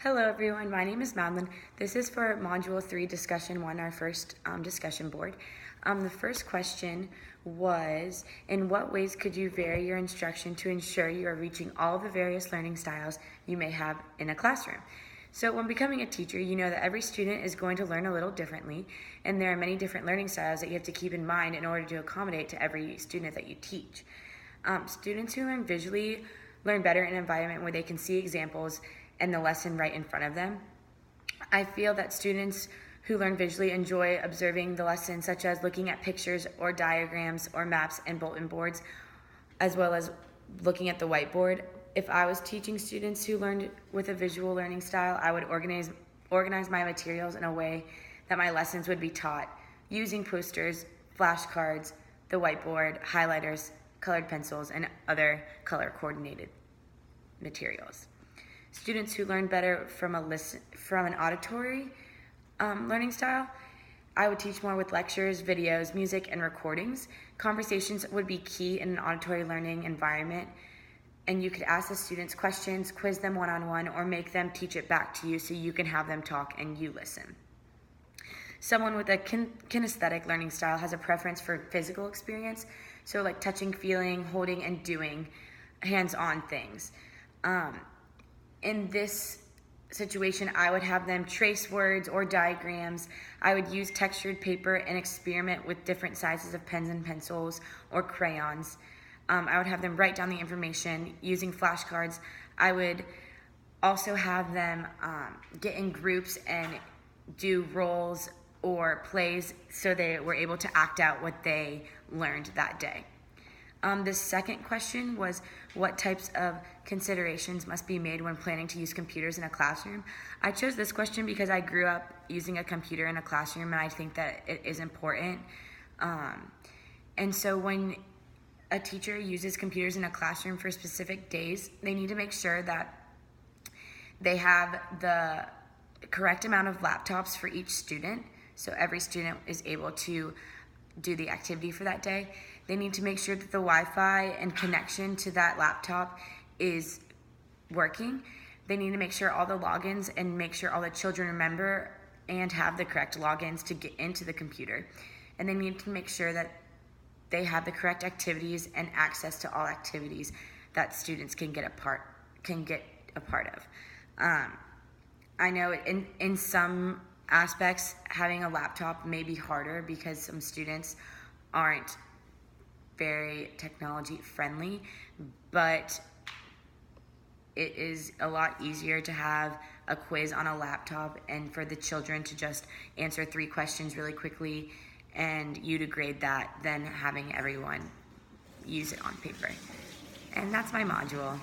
Hello everyone, my name is Madeline. This is for Module 3, Discussion 1, our first discussion board. The first question was, in what ways could you vary your instruction to ensure you are reaching all the various learning styles you may have in a classroom? So when becoming a teacher, you know that every student is going to learn a little differently, and there are many different learning styles that you have to keep in mind in order to accommodate to every student that you teach. Students who learn visually learn better in an environment where they can see examples and the lesson right in front of them. I feel that students who learn visually enjoy observing the lesson, such as looking at pictures or diagrams or maps and bulletin boards, as well as looking at the whiteboard. If I was teaching students who learned with a visual learning style, I would organize my materials in a way that my lessons would be taught using posters, flashcards, the whiteboard, highlighters, colored pencils, and other color coordinated materials. Students who learn better from an auditory learning style, I would teach more with lectures, videos, music, and recordings. Conversations would be key in an auditory learning environment, and you could ask the students questions, quiz them one-on-one, or make them teach it back to you so you can have them talk and you listen. Someone with a kinesthetic learning style has a preference for physical experience, so like touching, feeling, holding, and doing hands-on things. In this situation, I would have them trace words or diagrams. I would use textured paper and experiment with different sizes of pens and pencils or crayons. I would have them write down the information using flashcards. I would also have them get in groups and do roles or plays so they were able to act out what they learned that day. The second question was, what types of considerations must be made when planning to use computers in a classroom? I chose this question because I grew up using a computer in a classroom, and I think that it is important. And so when a teacher uses computers in a classroom for specific days, they need to make sure that they have the correct amount of laptops for each student, so every student is able to do the activity for that day. They need to make sure that the Wi-Fi and connection to that laptop is working. They need to make sure all the logins and make sure all the children remember and have the correct logins to get into the computer. And they need to make sure that they have the correct activities and access to all activities that students can get a part of. I know in some aspects having a laptop may be harder because some students aren't very technology friendly, but it is a lot easier to have a quiz on a laptop and for the children to just answer 3 questions really quickly and you to grade that than having everyone use it on paper. And that's my module.